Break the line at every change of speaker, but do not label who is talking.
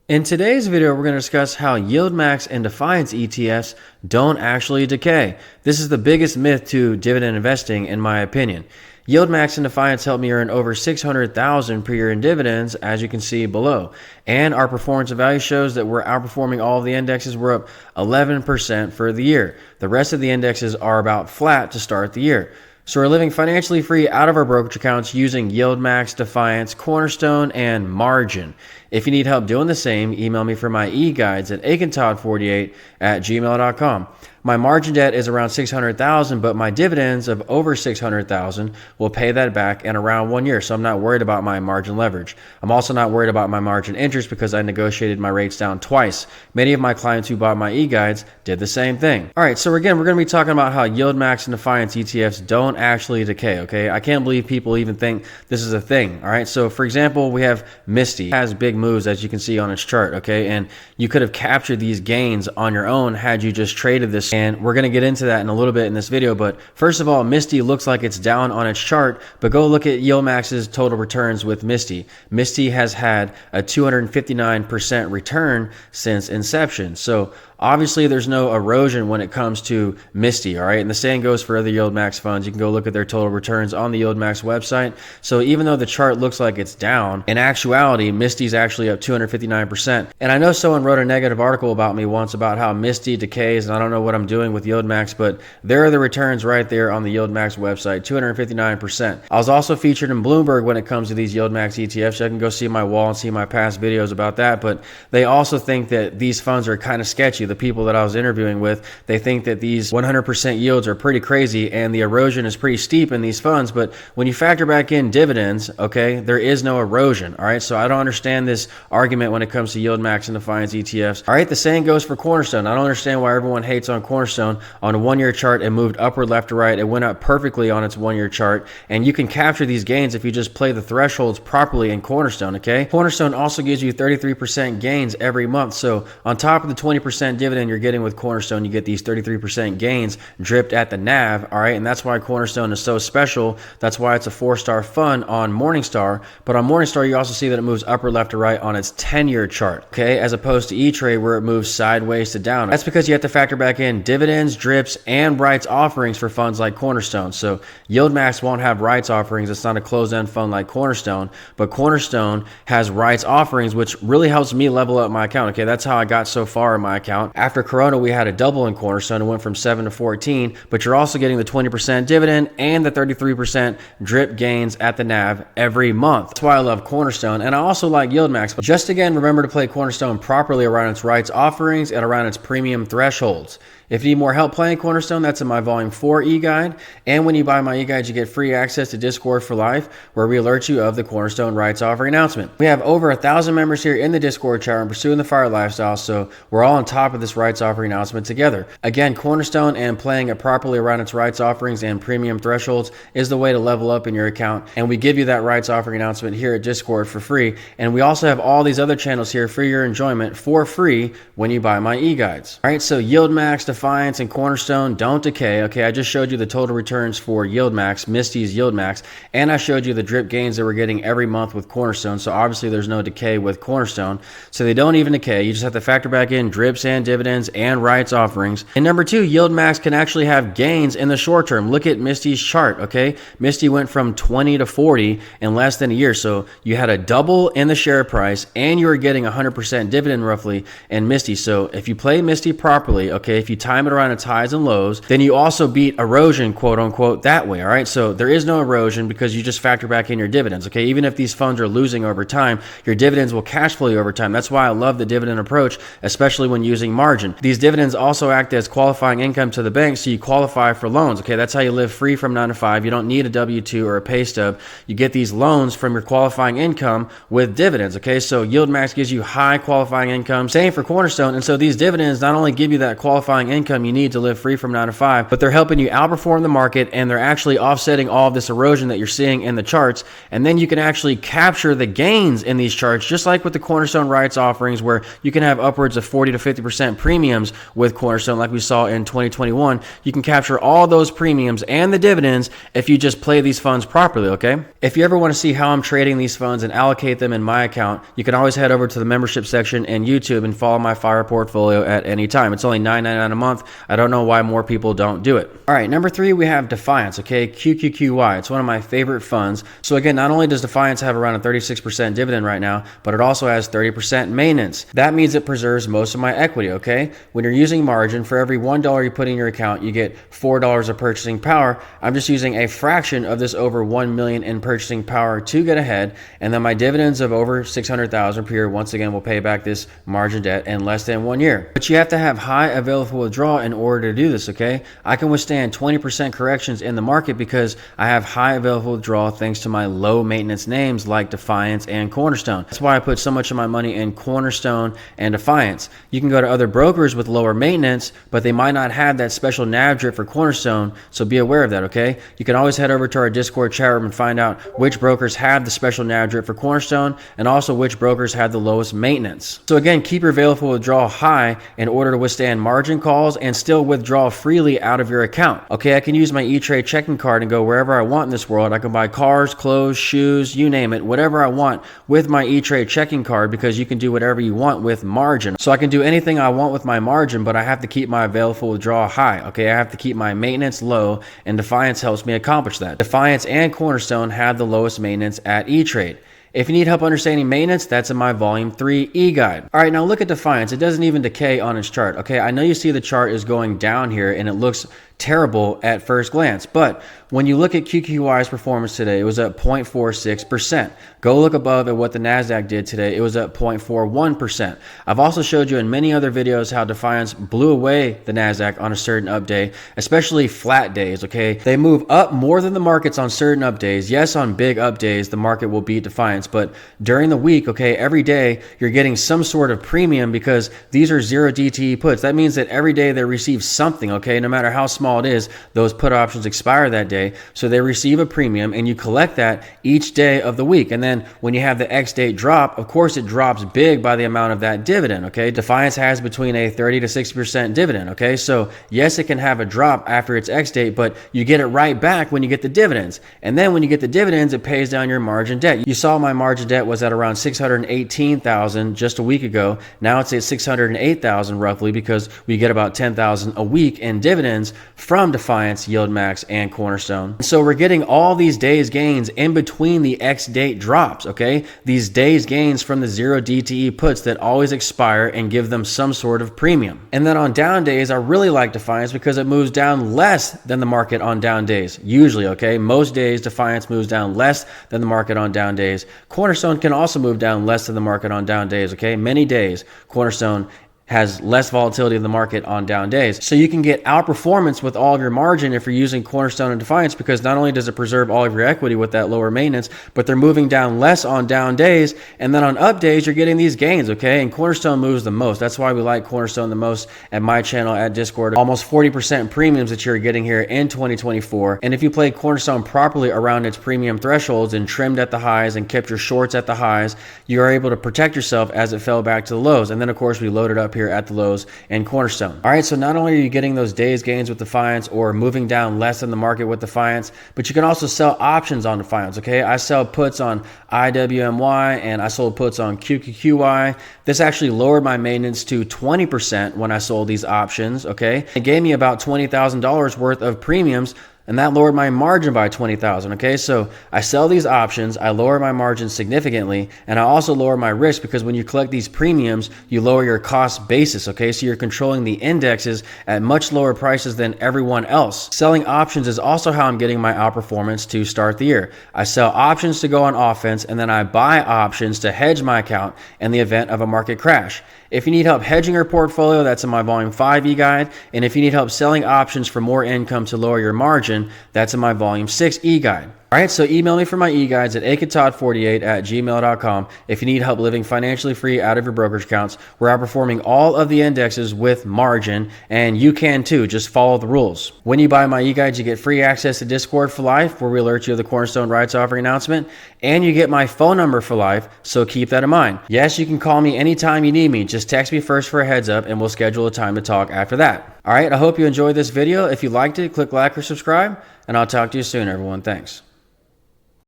In today's video, we're going to discuss how Yieldmax and Defiance ETFs don't actually decay. This is the biggest myth to dividend investing, in my opinion. Yieldmax and Defiance helped me earn over $600,000 per year in dividends, as you can see below. And our performance and value shows that we're outperforming all of the indexes. We're up 11% for the year. The rest of the indexes are about flat to start the year. So we're living financially free out of our brokerage accounts using Yieldmax, Defiance, Cornerstone, and Margin. If you need help doing the same, email me for my e-guides at akintod48@gmail.com. My margin debt is around $600,000, but my dividends of over $600,000 will pay that back in around 1 year. So I'm not worried about my margin leverage. I'm also not worried about my margin interest because I negotiated my rates down twice. Many of my clients who bought my e-guides did the same thing. All right, so again, we're going to be talking about how Yieldmax and Defiance ETFs don't actually decay, okay? I can't believe people even think this is a thing, all right? So for example, we have Misty. It has big moves, as you can see on its chart, okay? And you could have captured these gains on your own had you just traded this. And we're going to get into that in a little bit in this video. But first of all, Misty looks like it's down on its chart, but go look at Yieldmax's total returns with Misty. Misty has had a 259% return since inception. So obviously, there's no erosion when it comes to Misty, all right? And the same goes for other Yieldmax funds. You can go look at their total returns on the Yieldmax website. So even though the chart looks like it's down, in actuality, Misty's actually up 259%. And I know someone wrote a negative article about me once about how Misty decays, and I don't know what I'm doing with Yieldmax, but there are the returns right there on the Yieldmax website, 259%. I was also featured in Bloomberg when it comes to these Yieldmax ETFs. You can go see my wall and see my past videos about that, but they also think that these funds are kind of sketchy. The people that I was interviewing with, they think that these 100% yields are pretty crazy and the erosion is pretty steep in these funds. But when you factor back in dividends, okay, there is no erosion. All right, so I don't understand this argument when it comes to Yieldmax and Defiance ETFs. All right, the same goes for Cornerstone. I don't understand why everyone hates on Cornerstone. On a 1 year chart, it moved upward, left to right. It went up perfectly on its 1 year chart, and you can capture these gains if you just play the thresholds properly in Cornerstone. Okay, Cornerstone also gives you 33% gains every month. So on top of the 20% dividend you're getting with Cornerstone, you get these 33% gains dripped at the NAV, all right? And that's why Cornerstone is so special. That's why it's a 4-star fund on Morningstar. But on Morningstar, you also see that it moves upward, left to right on its 10-year chart, okay? As opposed to E-Trade where it moves sideways to down. That's because you have to factor back in dividends, drips, and rights offerings for funds like Cornerstone. So Yieldmax won't have rights offerings. It's not a closed-end fund like Cornerstone, but Cornerstone has rights offerings, which really helps me level up my account, okay? That's how I got so far in my account. After Corona, we had a double in Cornerstone. It went from 7 to 14, but you're also getting the 20% dividend and the 33% drip gains at the NAV every month. That's why I love Cornerstone, and I also like Yieldmax. But just again, remember to play Cornerstone properly around its rights offerings and around its premium thresholds. If you need more help playing Cornerstone, that's in my Volume 4 e-guide. And when you buy my e-guide, you get free access to Discord for life, where we alert you of the Cornerstone rights offering announcement. We have over 1,000 members here in the Discord chat room pursuing the fire lifestyle, so we're all on top of this rights offering announcement together. Again, Cornerstone and playing it properly around its rights offerings and premium thresholds is the way to level up in your account. And we give you that rights offering announcement here at Discord for free. And we also have all these other channels here for your enjoyment for free when you buy my e-guides. All right, so Yieldmax, Defiance, and Cornerstone don't decay. Okay, I just showed you the total returns for Yieldmax, Misty's Yieldmax, and I showed you the drip gains that we're getting every month with Cornerstone. So obviously there's no decay with Cornerstone. So they don't even decay. You just have to factor back in drips and dividends and rights offerings. And number two, Yieldmax can actually have gains in the short term. Look at Misty's chart, okay? Misty went from 20 to 40 in less than a year. So you had a double in the share price and you were getting 100% dividend roughly in Misty. So if you play Misty properly, okay, if you time it around its highs and lows, then you also beat erosion, quote unquote, that way, all right? So there is no erosion because you just factor back in your dividends, okay? Even if these funds are losing over time, your dividends will cash flow you over time. That's why I love the dividend approach, especially when using margin. These dividends also act as qualifying income to the bank, so you qualify for loans, okay? That's how you live free from 9 to 5. You don't need a W-2 or a pay stub. You get these loans from your qualifying income with dividends, okay? So Yieldmax gives you high qualifying income. Same for Cornerstone. And so these dividends not only give you that qualifying income you need to live free from 9 to 5, but they're helping you outperform the market, and they're actually offsetting all of this erosion that you're seeing in the charts. And then you can actually capture the gains in these charts, just like with the Cornerstone rights offerings, where you can have upwards of 40 to 50% premiums with Cornerstone, like we saw in 2021. You can capture all those premiums and the dividends if you just play these funds properly, okay? If you ever want to see how I'm trading these funds and allocate them in my account, you can always head over to the membership section in YouTube and follow my fire portfolio at any time. It's only $9.99 a month. I don't know why more people don't do it. All right, number 3, we have Defiance, okay? QQQY. It's one of my favorite funds. So again, not only does Defiance have around a 36% dividend right now, but it also has 30% maintenance. That means it preserves most of my equity, okay? When you're using margin, for every $1 you put in your account, you get $4 of purchasing power. I'm just using a fraction of this over $1 million in purchasing power to get ahead, and then my dividends of over $600,000 per year, once again, will pay back this margin debt in less than 1 year. But you have to have high available withdrawal in order to do this, okay? I can withstand 20% corrections in the market because I have high available withdrawal thanks to my low maintenance names like Defiance and Cornerstone. That's why I put so much of my money in Cornerstone and Defiance. You can go to other brokers with lower maintenance, but they might not have that special NAV drip for Cornerstone, so be aware of that, okay? You can always head over to our Discord chat room and find out which brokers have the special NAV drip for Cornerstone and also which brokers have the lowest maintenance. So again, keep your available withdrawal high in order to withstand margin calls and still withdraw freely out of your account. Okay, I can use my E-Trade checking card and go wherever I want in this world. I can buy cars, clothes, shoes, you name it, whatever I want with my E-Trade checking card, because you can do whatever you want with margin. So I can do anything I want with my margin, but I have to keep my available withdrawal high. Okay, I have to keep my maintenance low, and Defiance helps me accomplish that. Defiance and Cornerstone have the lowest maintenance at E-Trade. If you need help understanding maintenance, that's in my Volume 3 e-guide. All right, now look at Defiance. It doesn't even decay on its chart. Okay, I know you see the chart is going down here and it looks terrible at first glance, but when you look at QQY's performance today, it was up 0.46%. Go look above at what the NASDAQ did today. It was up 0.41%. I've also showed you in many other videos how Defiance blew away the NASDAQ on a certain up day, especially flat days, okay? They move up more than the markets on certain up days. Yes, on big up days, the market will beat Defiance, but during the week, okay, every day, you're getting some sort of premium because these are 0 DTE puts. That means that every day they receive something, okay? No matter how small it is, those put options expire that day, so they receive a premium, and you collect that each day of the week. And then when you have the X date drop, of course it drops big by the amount of that dividend, okay? Defiance has between a 30 to 60% dividend, okay? So yes, it can have a drop after its X date, but you get it right back when you get the dividends. And then when you get the dividends, it pays down your margin debt. You saw my margin debt was at around $618,000 just a week ago. Now it's at $608,000 roughly, because we get about $10,000 a week in dividends from Defiance, Yieldmax, and Cornerstone. So we're getting all these days gains in between the X date drops, okay? These days gains from the 0 DTE puts that always expire and give them some sort of premium. And then on down days, I really like Defiance because it moves down less than the market on down days. Usually, okay? Most days, Defiance moves down less than the market on down days. Cornerstone can also move down less than the market on down days, okay? Many days, Cornerstone has less volatility in the market on down days. So you can get outperformance with all of your margin if you're using Cornerstone and Defiance, because not only does it preserve all of your equity with that lower maintenance, but they're moving down less on down days. And then on up days, you're getting these gains, okay? And Cornerstone moves the most. That's why we like Cornerstone the most at my channel at Discord. Almost 40% premiums that you're getting here in 2024. And if you play Cornerstone properly around its premium thresholds and trimmed at the highs and kept your shorts at the highs, you are able to protect yourself as it fell back to the lows. And then of course we loaded up here at the lows and Cornerstone. All right, so not only are you getting those days gains with Defiance or moving down less than the market with Defiance, but you can also sell options on Defiance, okay? I sell puts on IWMY and I sold puts on QQQY. This actually lowered my maintenance to 20% when I sold these options, okay? It gave me about $20,000 worth of premiums, and that lowered my margin by $20,000, okay? So I sell these options, I lower my margin significantly, and I also lower my risk, because when you collect these premiums, you lower your cost basis, okay? So you're controlling the indexes at much lower prices than everyone else. Selling options is also how I'm getting my outperformance to start the year. I sell options to go on offense, and then I buy options to hedge my account in the event of a market crash. If you need help hedging your portfolio, that's in my Volume 5 e-guide. And if you need help selling options for more income to lower your margin, that's in my Volume 6 e-guide. All right, so email me for my e-guides at akatodd48@gmail.com if you need help living financially free out of your brokerage accounts. We're outperforming all of the indexes with margin, and you can too. Just follow the rules. When you buy my e-guides, you get free access to Discord for life, where we alert you of the Cornerstone rights offering announcement, and you get my phone number for life, so keep that in mind. Yes, you can call me anytime you need me. Just text me first for a heads up, and we'll schedule a time to talk after that. All right, I hope you enjoyed this video. If you liked it, click like or subscribe, and I'll talk to you soon, everyone. Thanks.